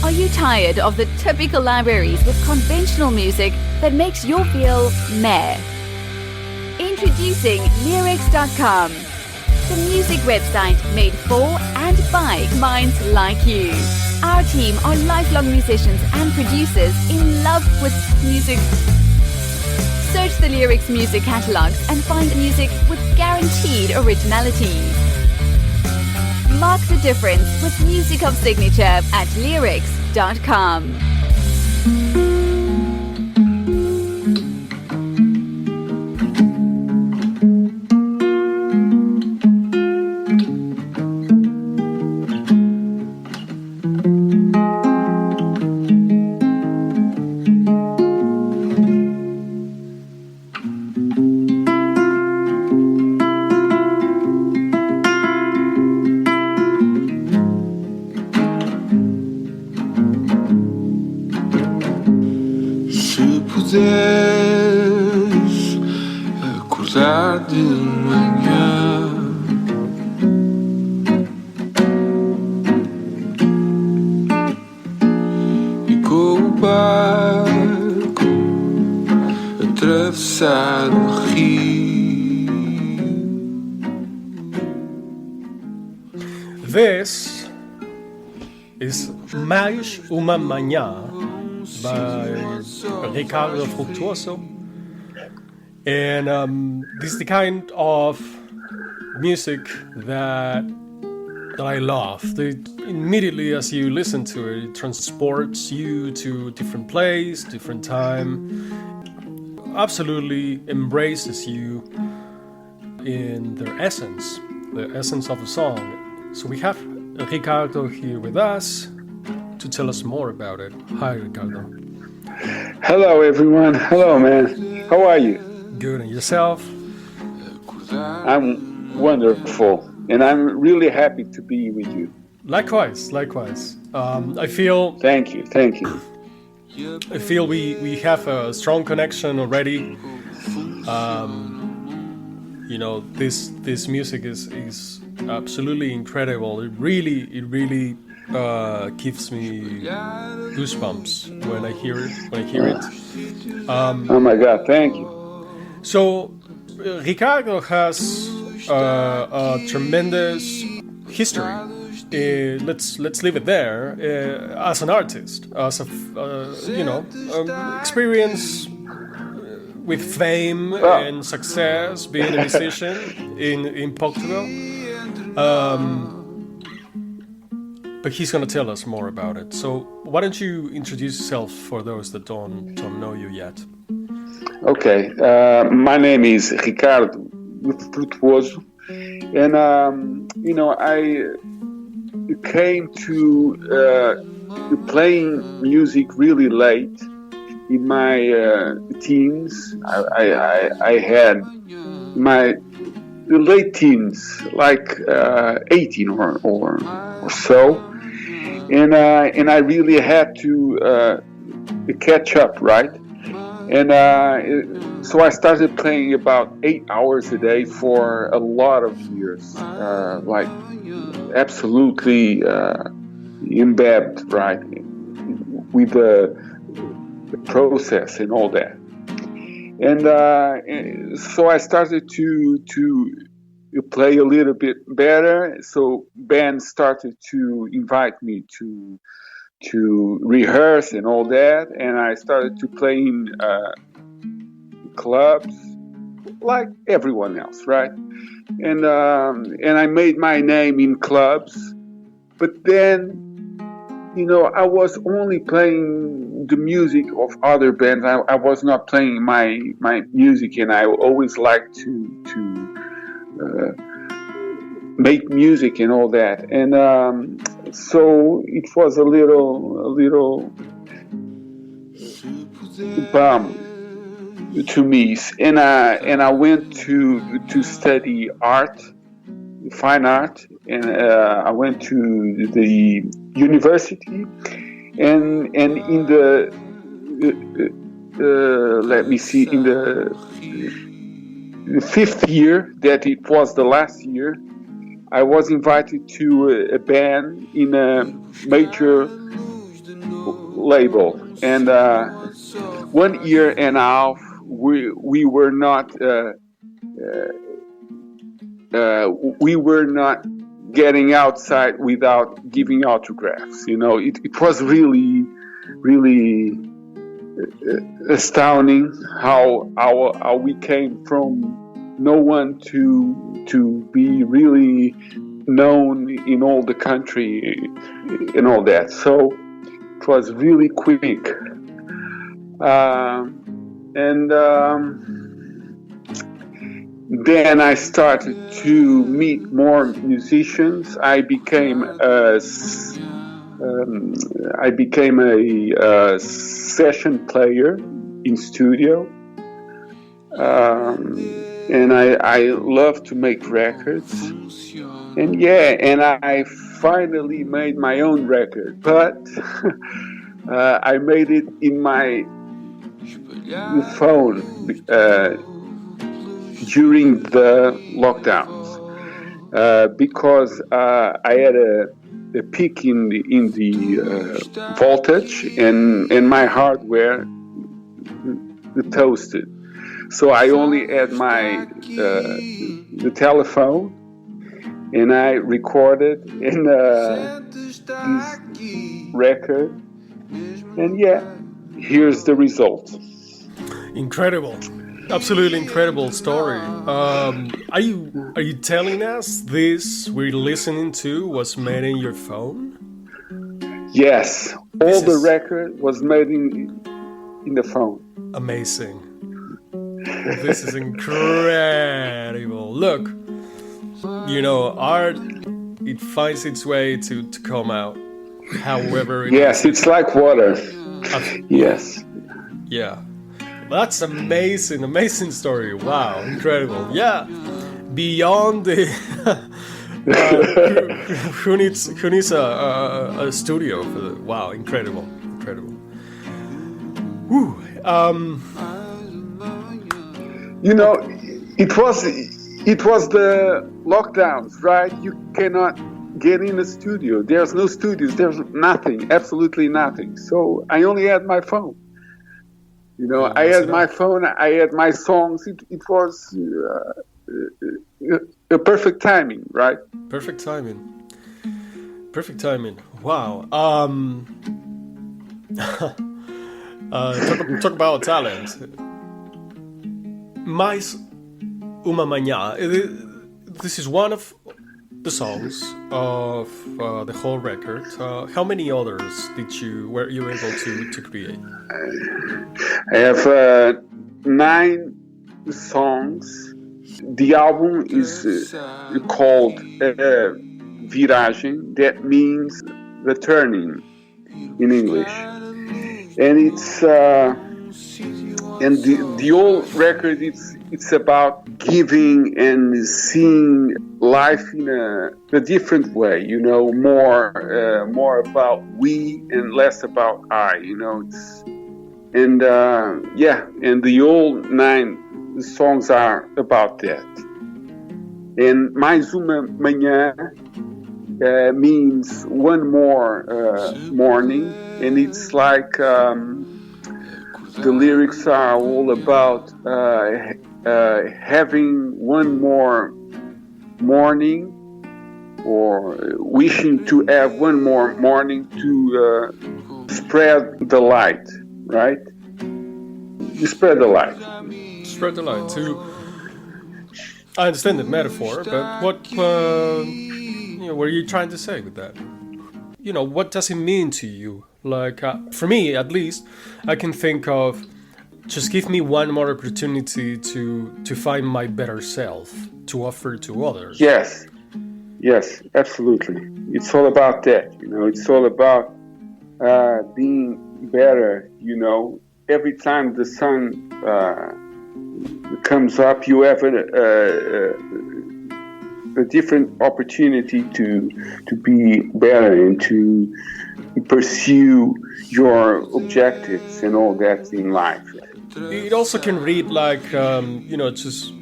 Are you tired of the typical libraries with conventional music that makes you feel meh? Introducing Leerecs.com, the music website made for and by minds like you. Our team are lifelong musicians and producers in love with music. Search the Leerecs music catalogs and find music with guaranteed originality. Mark the difference with music of signature at Leerecs.com. Puderes acordar de manhã e com o barco atravessar o rio. This is Mais uma Manhã by Ricardo Frutuoso, and this is the kind of music that I love. Immediately as you listen to it, it transports you to a different place, different time, absolutely embraces you in their essence, the essence of the song. So we have Ricardo here with us to tell us more about it. Hi, Ricardo. Hello, everyone. Hello, man. How are you? Good, and yourself? I'm wonderful, and I'm really happy to be with you. Likewise. I feel... Thank you. I feel we have a strong connection already. This music is absolutely incredible. It really gives me goosebumps when I hear it. Oh my God! Thank you. So Ricardo has a tremendous history. Let's leave it there. As an artist, as experience with fame and success, being a musician in Portugal. But he's going to tell us more about it. So why don't you introduce yourself for those that don't know you yet? Okay. My name is Ricardo Frutuoso, and I came to playing music really late in my teens. I had my late teens, like 18 or so, and I really had to catch up, right? And so I started playing about 8 hours a day for a lot of years, like absolutely embedded, right, with the process and all that. And so I started to play a little bit better. So bands started to invite me to rehearse and all that, and I started to play in clubs like everyone else, right? And I made my name in clubs, but then I was only playing the music of other bands. I was not playing my music, and I always liked to make music and all that. And so it was a little bum to me. And I went to study art, fine art, and I went to the university, and in the in the fifth year, that it was the last year, I was invited to a band in a major label, and 1 year and a half we were not getting outside without giving autographs. It was really astounding how we came from no one to be really known in all the country and all that. So it was really quick. And then I started to meet more musicians. I became a session player in studio, and I love to make records. And I finally made my own record, but I made it in my phone during the lockdowns because I had a peak in the voltage and my hardware toasted. So I only had my the telephone, and I recorded in this record, and here's the result. Incredible. Absolutely incredible story. Are you telling us this we're listening to was made in your phone? Yes, all the record was made in the phone. Amazing. This is incredible. Look, art, it finds its way to come out. However, it's like water. Yes. Yeah. That's amazing story. Wow, incredible. Yeah, beyond the who needs a studio for the wow, incredible. Woo. It was the lockdowns, right? You cannot get in a studio. There's no studios. There's nothing, absolutely nothing. So I only had my phone. I had my phone, I had my songs. It was a perfect timing, right? Perfect timing. Wow. Talk about talent. Mais uma manhã. This is one of the songs of the whole record. How many others were you able to create? I have 9 songs. The album is called Viragem. That means the turning in English. And it's and the old record. It's about giving and seeing life in a different way. More about we and less about I. And the old 9 songs are about that. And Mais uma manhã means one more morning, and it's like the lyrics are all about having one more morning, or wishing to have one more morning to spread the light, right? You spread the light. Spread the light. I understand the metaphor, but what were you trying to say with that? What does it mean to you? Like, for me, at least, I can think of just give me one more opportunity to find my better self to offer to others. Yes, absolutely. It's all about that. It's all about being better. Every time the sun comes up, you have a different opportunity to be better and to pursue your objectives and all that in life. It also can read like just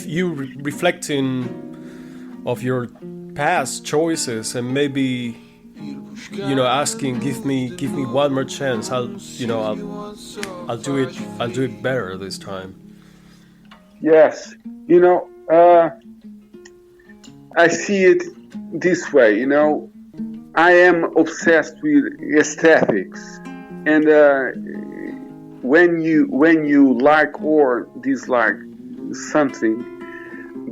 you reflecting of your past choices and maybe asking, give me one more chance. I'll do it better this time. Yes, I see it this way. I am obsessed with aesthetics, and when you like or dislike something,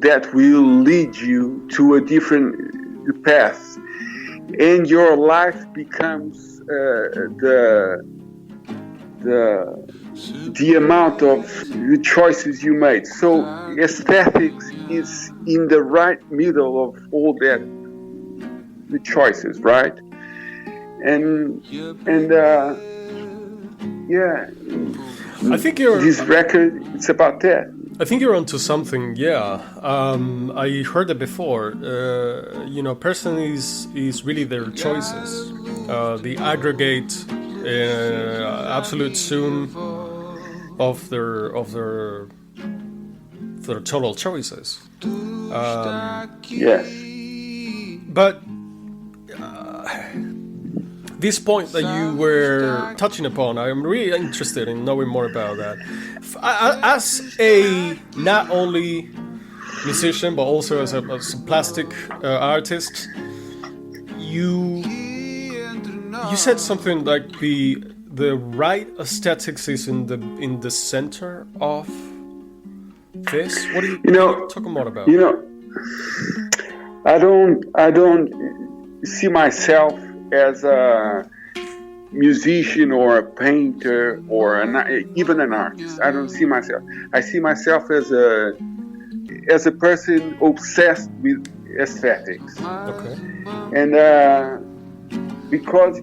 that will lead you to a different path, and your life becomes the amount of choices you made. So aesthetics is in the right middle of all that, the choices, right? And I think this record, it's about that. I think you're onto something. Yeah, I heard it before. Person is really their choices. The aggregate, absolute sum of their total choices. Yes. But this point that you were touching upon, I'm really interested in knowing more about that. As a not only musician but also as a plastic artist, you said something like the right aesthetics is in the center of this. What are you talking more about? I don't see myself as a musician or a painter or even an artist. I don't see myself. I see myself as a person obsessed with aesthetics. Okay. And because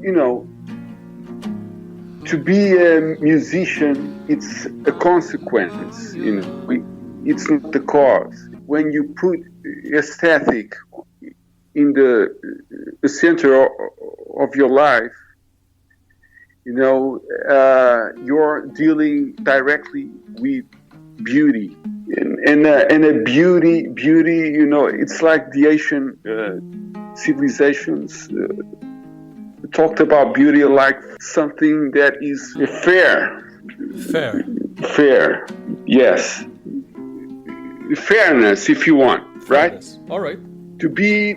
to be a musician, it's a consequence. It's not the cause. When you put aesthetic in the center of your life, you're dealing directly with beauty, and a beauty. It's like the ancient civilizations talked about beauty like something that is fair. Fair. Yes. Fairness, if you want, Fairness. Right? All right. To be,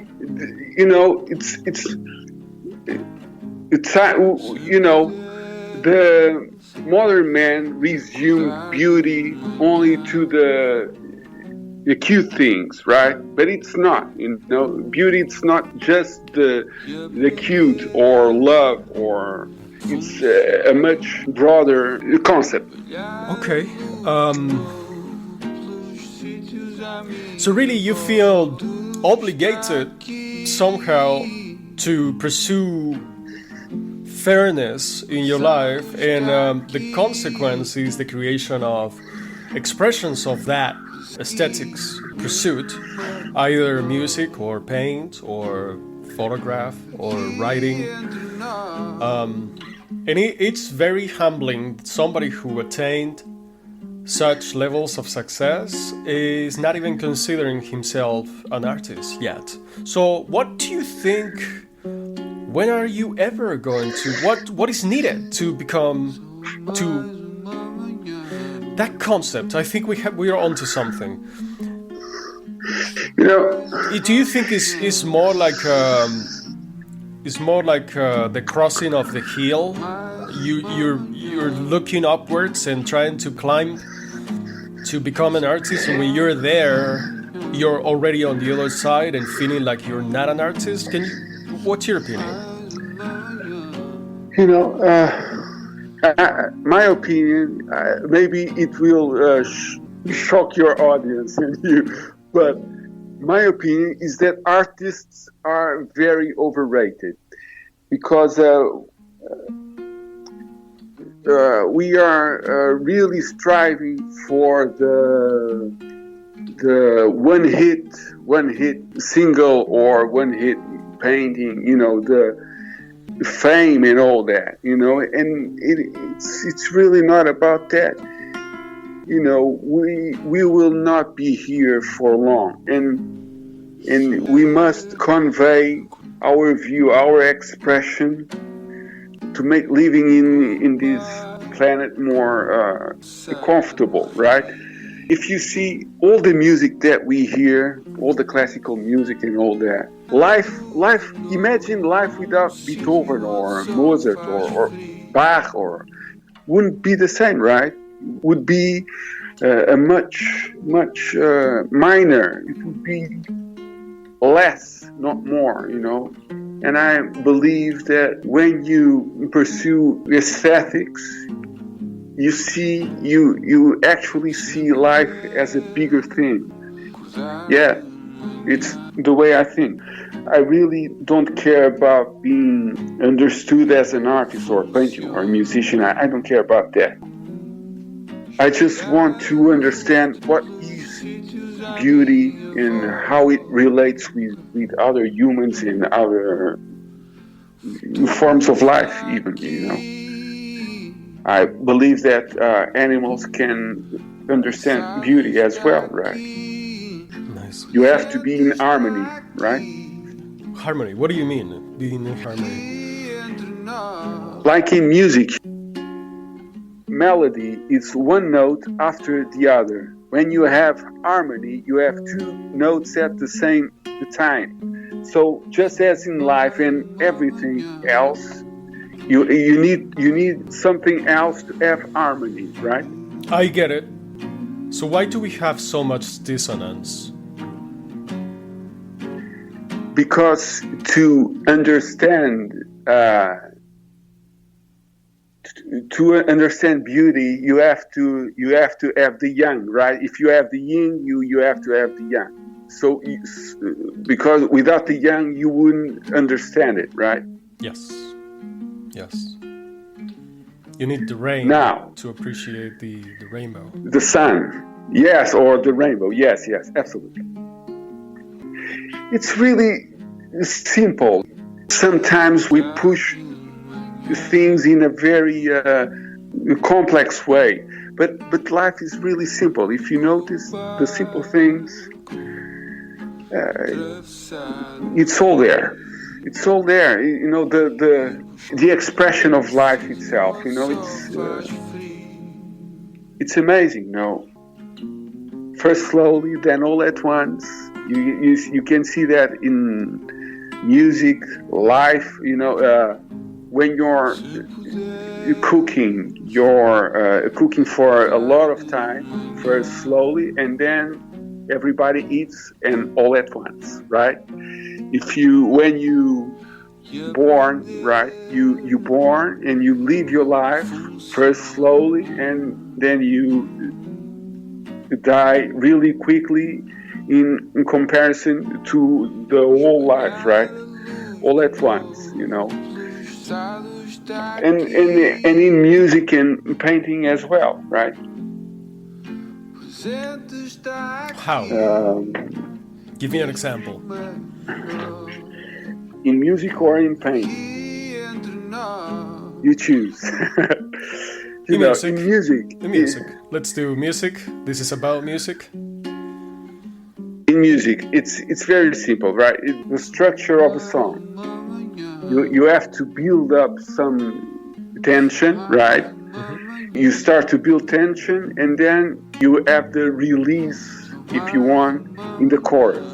the modern man resumed beauty only to the cute things, right? But it's not, beauty, it's not just the cute or love, or it's a much broader concept. Okay. So really you feel obligated somehow to pursue fairness in your life, and the consequence is the creation of expressions of that aesthetics pursuit, either music or paint or photograph or writing. And it's very humbling. Somebody who attained such levels of success is not even considering himself an artist yet. So what do you think, when are you ever going to, what is needed to become, to that concept? I think we are onto something. Do you think it's more like the crossing of the hill? You're looking upwards and trying to climb to become an artist, and when you're there, you're already on the other side and feeling like you're not an artist. What's your opinion? My opinion, maybe it will shock your audience and you, but my opinion is that artists are very overrated, because we are really striving for the one hit single or one hit painting, the fame and all that, and it's really not about that. We will not be here for long, and we must convey our view, our expression, to make living in this planet more comfortable, right? If you see all the music that we hear, all the classical music and all that, imagine life without Beethoven or Mozart or Bach, or wouldn't be the same, right? Would be a much minor. It would be less, not more, And I believe that when you pursue aesthetics, you actually see life as a bigger thing. Yeah, it's the way I think. I really don't care about being understood as an artist or a painter or a musician. I don't care about that. I just want to understand what is beauty and how it relates with other humans and other forms of life even, I believe that animals can understand beauty as well, right? Nice. You have to be in harmony, right? Harmony. What do you mean, being in harmony? Like in music, melody is one note after the other. When you have harmony, you have two notes at the same time. So just as in life and everything else, you need something else to have harmony, right? I get it. So why do we have so much dissonance? Because to understand beauty, you have to have the yang, right? If you have the yin, you have to have the yang. So because without the yang, you wouldn't understand it, right? Yes. You need the rain now to appreciate the rainbow. The sun, yes, or the rainbow, yes, absolutely. It's really simple. Sometimes we push things in a very complex way, but life is really simple. If you notice the simple things, it's all there. It's all there. The expression of life itself. It's amazing. First slowly, then all at once. You can see that in music, life. When you're cooking, you're cooking for a lot of time. First slowly, and then everybody eats, and all at once, right? When you born, right? You born and you live your life first slowly, and then you die really quickly in comparison to the whole life, right? All at once, And in music and painting as well, right? How? Give me an example. In music or in painting? You choose. In music. In music. Let's do music. This is about music. In music, it's very simple, right? It's the structure of a song. You have to build up some tension, right? Mm-hmm. You start to build tension, and then you have the release, if you want, in the chorus.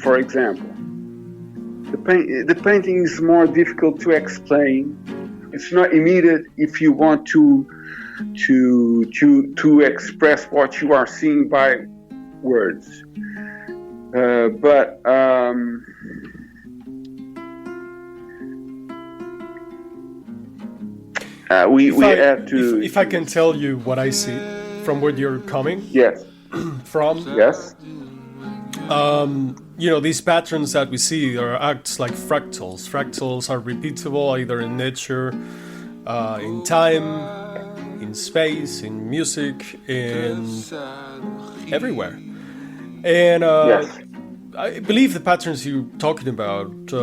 For example, the painting is more difficult to explain. It's not immediate if you want to express what you are seeing by words. If I can tell you what I see from where you're coming. Yes. From. Yes. These patterns that we see acts like fractals. Fractals are repeatable either in nature, in time, in space, in music, in everywhere. And yes. I believe the patterns you're talking about,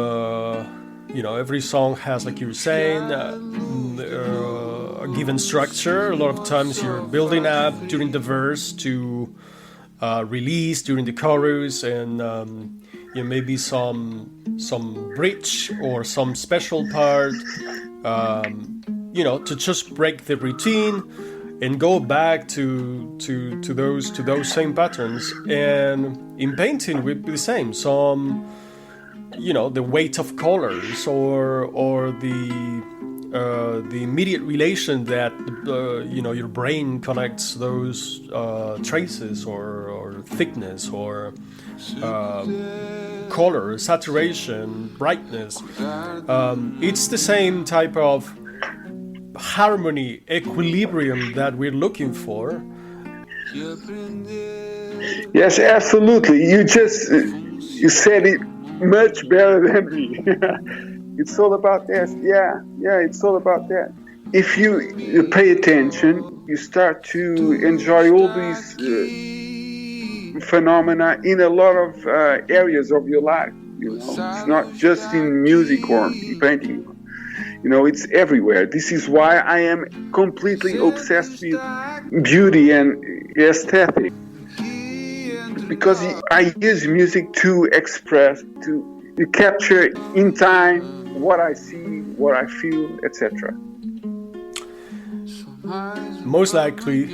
every song has, like you were saying, a given structure. A lot of times you're building up during the verse to release during the chorus, and maybe some bridge or some special part, to just break the routine and go back to those same patterns. And in painting would be the same. Some, the weight of colors or the immediate relation that your brain connects those traces or thickness or color, saturation, brightness. It's the same type of harmony, equilibrium that we're looking for. Yes, absolutely. You said it much better than me. It's all about that. Yeah, it's all about that. If you pay attention, you start to enjoy all these phenomena in a lot of areas of your life. It's not just in music or in painting. It's everywhere. This is why I am completely obsessed with beauty and aesthetic. Because I use music to express, to capture in time what I see, what I feel, etc. Most likely,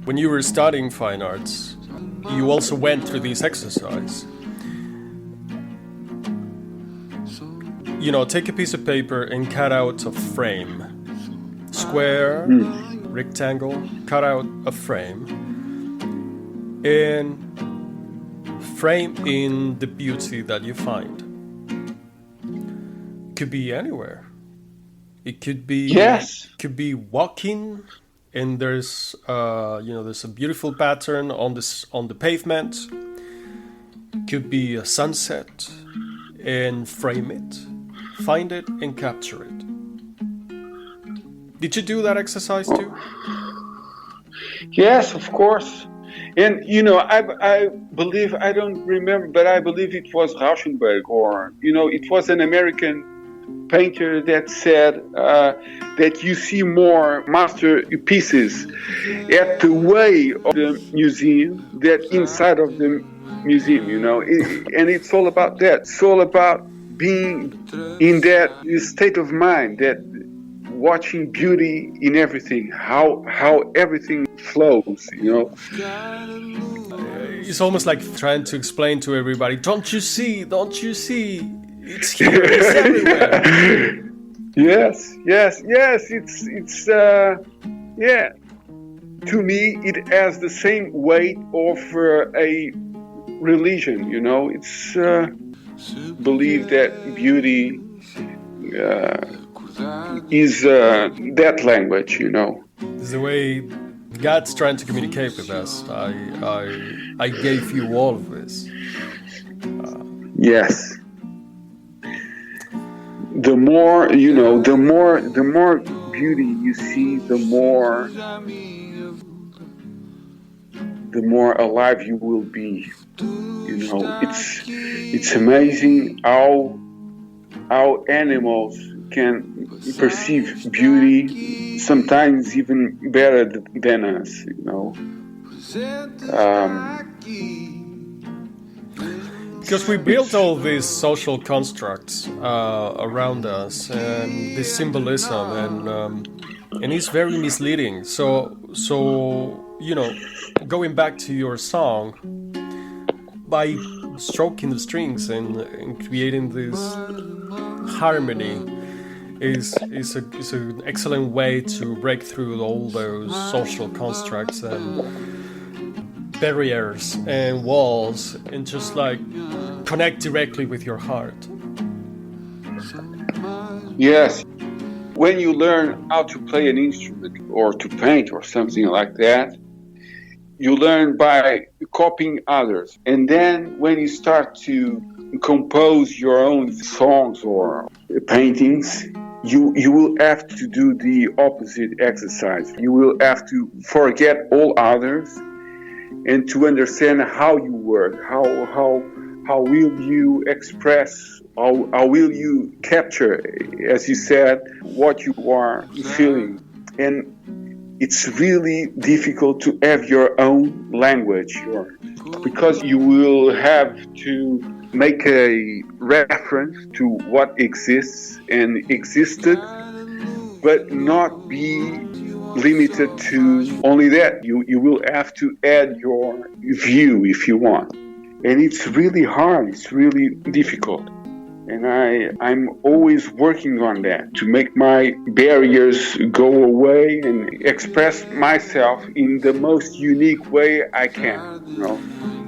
when you were studying fine arts, you also went through this exercise. Take a piece of paper and cut out a frame. Square, rectangle, cut out a frame. And frame in the beauty that you find. Could be anywhere. It could be Could be walking, and there's a beautiful pattern on the pavement. Could be a sunset, and frame it, find it, and capture it. Did you do that exercise too? Yes, of course. And I believe, I don't remember, but I believe it was Rauschenberg, or it was an American painter that said that you see more masterpieces at the way of the museum than inside of the museum. And it's all about that. It's all about being in that state of mind, that watching beauty in everything, how everything flows. It's almost like trying to explain to everybody, don't you see, it's here, it's everywhere. Yes, it's to me it has the same weight of a religion. It's believe that beauty is that language. It's the way God's trying to communicate with us. I gave you all of this. Yes. The more the more beauty you see, the more alive you will be. It's amazing how animals can perceive beauty sometimes even better than us. Because we built all these social constructs around us, and this symbolism, and it's very misleading. So going back to your song, by stroking the strings and creating this harmony is an excellent way to break through all those social constructs and barriers and walls, and just connect directly with your heart. Yes. When you learn how to play an instrument or to paint or something like that, you learn by copying others. And then when you start to compose your own songs or paintings, you will have to do the opposite exercise. You will have to forget all others and to understand how you work, how will you express, how will you capture, as you said, what you are feeling. And it's really difficult to have your own language, because you will have to make a reference to what exists and existed, but not be limited to only that. You will have to add your view if you want. And it's really hard, it's really difficult. And I'm always working on that to make my barriers go away and express myself in the most unique way I can. You know?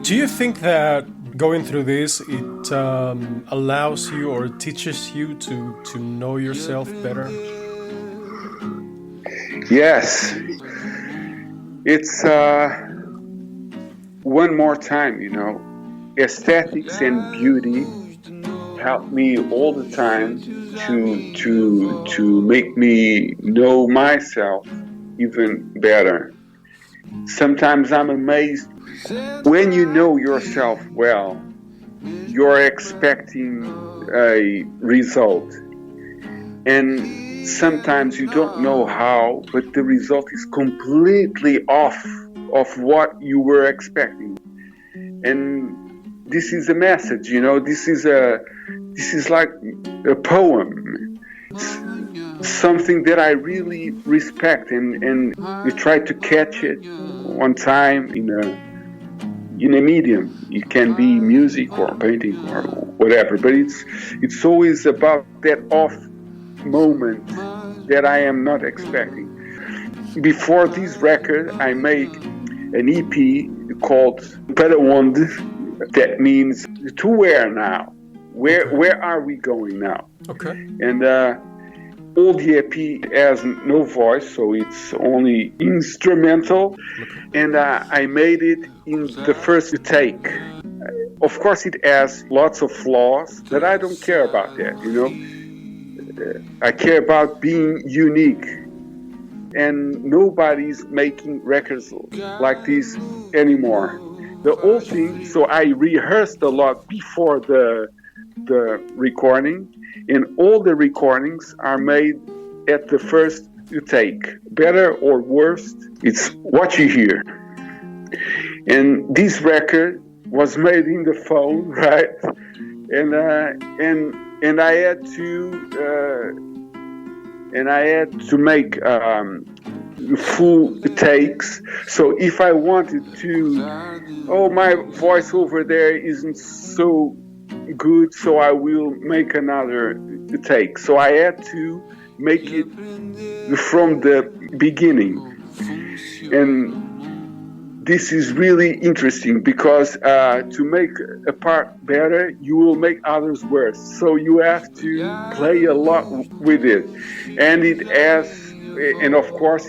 Do you think that going through this, it allows you or teaches you to know yourself better? Yes. It's one more time, you know, aesthetics and beauty help me all the time to make me know myself even better. Sometimes I'm amazed when you know yourself well, you're expecting a result, and sometimes you don't know how, but the result is completely off of what you were expecting. And this is a message, you know, this is like a poem. It's something that I really respect, and you try to catch it on time in a medium. It can be music or painting or whatever, but it's always about that off moment that I am not expecting. Before this record, I made an EP called Para Onde, that means to where now? Where are we going now? Okay. And all the EP has no voice, so it's only instrumental. Okay. And I made it in the first take. Of course, it has lots of flaws, but I don't care about that, you know. I care about being unique. And nobody's making records like this anymore. The whole thing, so I rehearsed a lot before the recording, and all the recordings are made at the first take. Better or worse, it's what you hear. And this record was made in the phone, right? And I had to make full takes. So if I wanted to, my voice over there isn't so good, so I will make another take. So I had to make it from the beginning. And this is really interesting because to make a part better, you will make others worse. So you have to play a lot with it. And it has, and of course,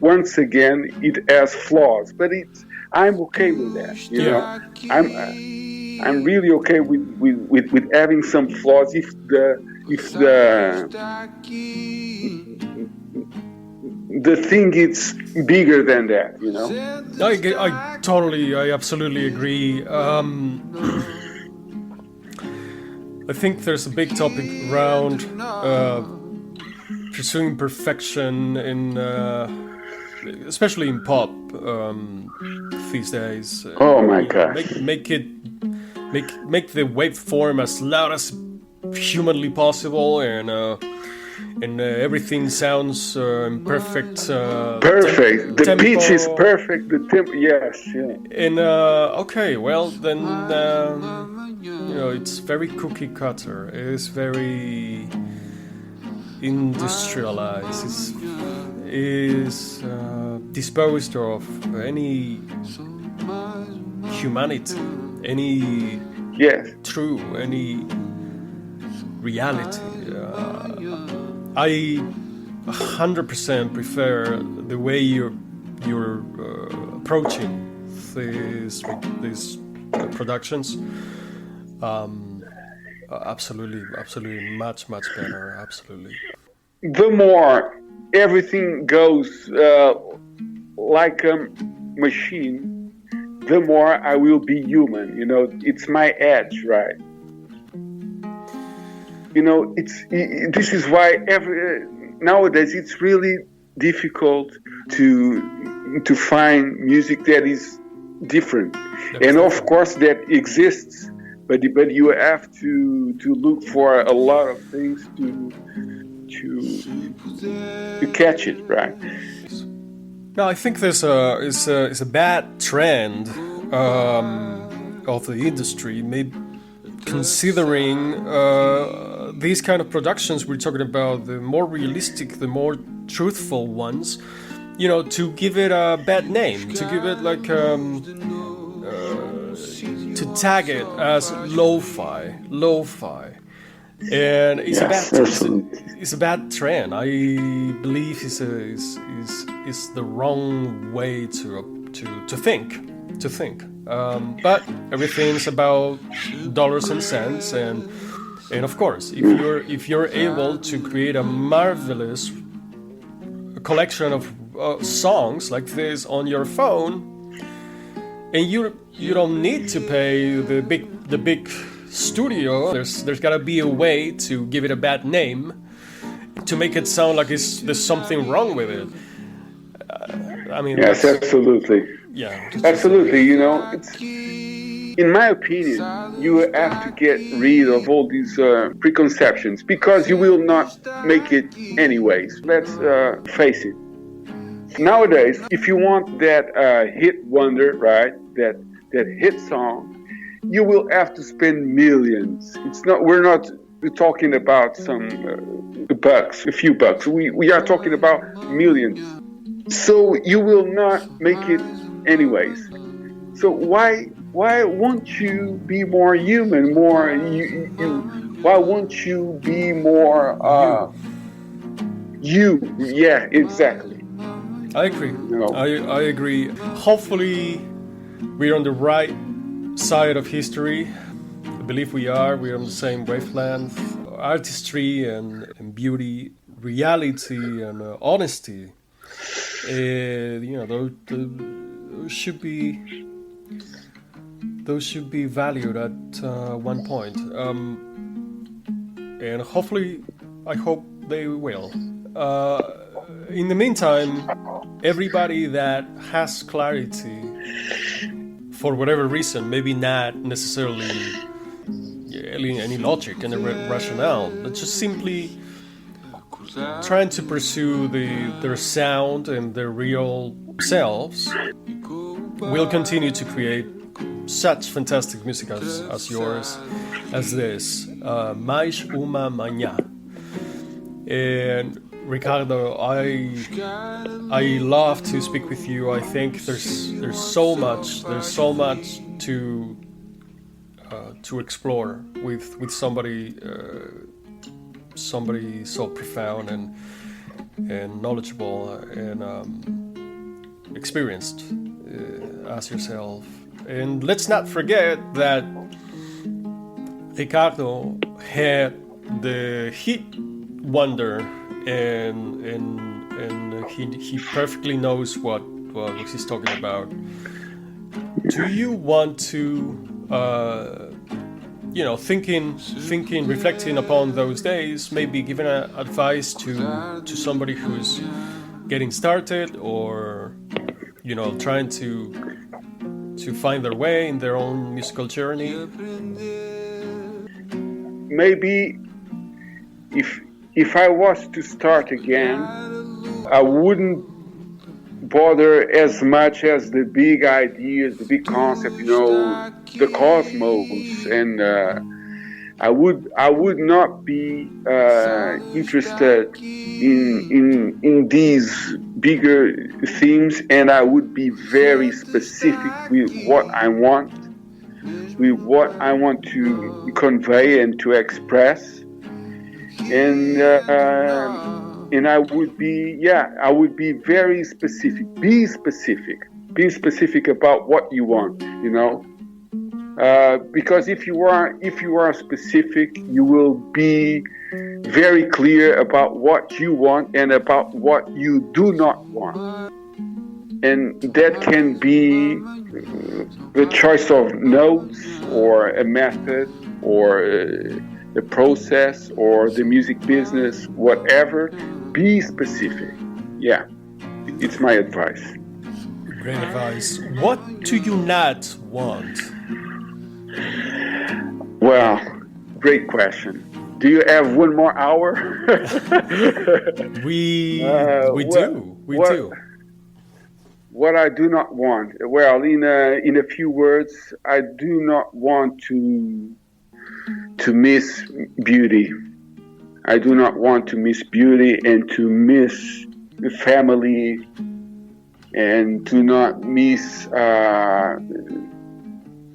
once again, it has flaws. But I'm okay with that, you know. I'm really okay with having some flaws if the thing is bigger than that, you know. I absolutely agree. I think there's a big topic around pursuing perfection in, especially in pop these days. Oh my gosh! Make the waveform as loud as humanly possible, and everything sounds perfect. Perfect. The tempo. Pitch is perfect. The tempo, yes. Yeah. And okay, well then, you know, it's very cookie cutter. It's very industrialized. Is disposed of any humanity, any any reality. I 100% prefer the way you're approaching these productions. Absolutely, much better. Absolutely. The more everything goes like a machine, the more I will be human. You know, it's my edge, right? You know, this is why nowadays it's really difficult to find music that is different. And of course that exists, but you have to look for a lot of things to catch it, right? Now, I think there's a bad trend of the industry, maybe considering these kind of productions we're talking about, the more realistic, the more truthful ones, to give it a bad name, to give it like to tag it as lo-fi, and it's a bad trend. I believe is the wrong way to think. But everything's about dollars and cents, and of course, if you're able to create a marvelous collection of songs like this on your phone, and you don't need to pay the big studio. There's gotta be a way to give it a bad name, to make it sound like there's something wrong with it. Yes, absolutely. Yeah, absolutely. It's, in my opinion, you have to get rid of all these preconceptions, because you will not make it anyways. Let's face it. Nowadays, if you want that hit wonder, right, that hit song, you will have to spend millions. We're not talking about some bucks, a few bucks. We are talking about millions. So you will not make it anyways. So why won't you be more human? Why won't you be more you? Yeah, exactly. I agree. I agree. Hopefully, we're on the right side of history. I believe we are. We're on the same wavelength. Artistry and beauty, reality and honesty. Those should be valued at one point. And hopefully, I hope they will. In the meantime, everybody that has clarity, for whatever reason, maybe not necessarily any logic and rationale, but just simply trying to pursue their sound and their real selves, will continue to create such fantastic music as yours, as this, Mais uma manhã. And Ricardo, I love to speak with you. I think there's so much to explore with somebody so profound and knowledgeable and experienced as yourself. And let's not forget that Ricardo had the hit wonder, and he perfectly knows what he's talking about. Do you want to thinking, reflecting upon those days, maybe giving advice to somebody who's getting started, or trying to find their way in their own musical journey? Maybe if I was to start again, I wouldn't bother as much as the big ideas, the big concept, the cosmos, and I would not be interested in these bigger themes, and I would be very specific with what I want to convey and to express, and I would be very specific. Be specific about what you want, because if you are specific, you will be very clear about what you want and about what you do not want, and that can be the choice of notes or a method or the process or the music business, whatever. Be specific. Yeah, it's my advice. Great advice. What do you not want? Well, great question. Do you have one more hour? We do. What I do not want, well, in a few words, I do not want to miss beauty. I do not want to miss beauty and to miss the family and to not miss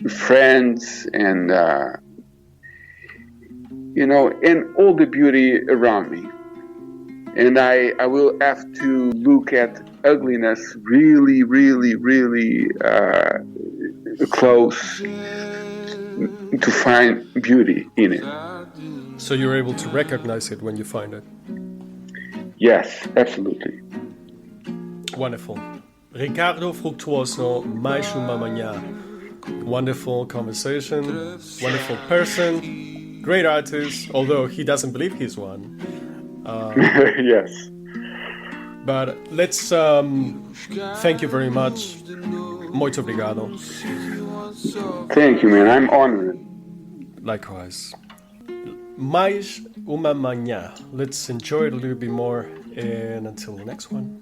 friends and and all the beauty around me. And I will have to look at ugliness really, really, really close to find beauty in it. So you're able to recognize it when you find it? Yes, absolutely. Wonderful. Ricardo Frutuoso, Mais Uma Manhã. Wonderful conversation, wonderful person, great artist, although he doesn't believe he's one. Yes. But let's thank you very much. Muito obrigado. Thank you, man. I'm honored. Likewise. Mais uma manhã. Let's enjoy it a little bit more, and until the next one.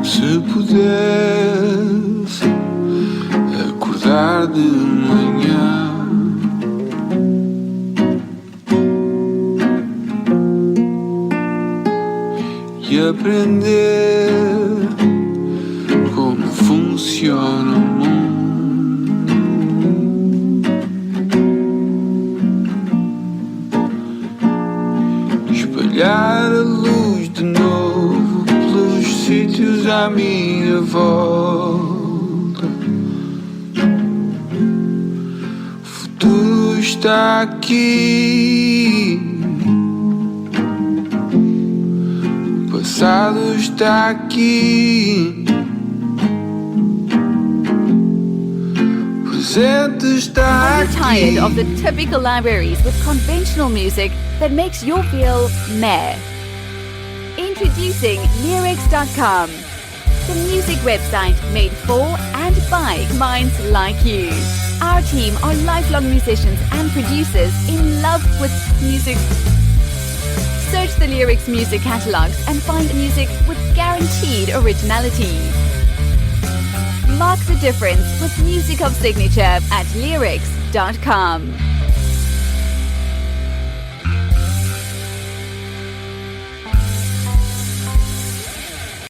Se pudesse acordar de manhã e aprender como funciona o mundo, espalhar a luz de novo pelos sítios à minha volta. O futuro está aqui, o passado está aqui, o presente está Are you aqui. tired of the typical libraries with conventional music that makes you feel meh? Introducing Leerecs.com, the music website made for and by minds like you. Our team are lifelong musicians and producers in love with music. Search the Leerecs music catalogs and find music with guaranteed originality. Mark the difference with music of signature at Leerecs.com.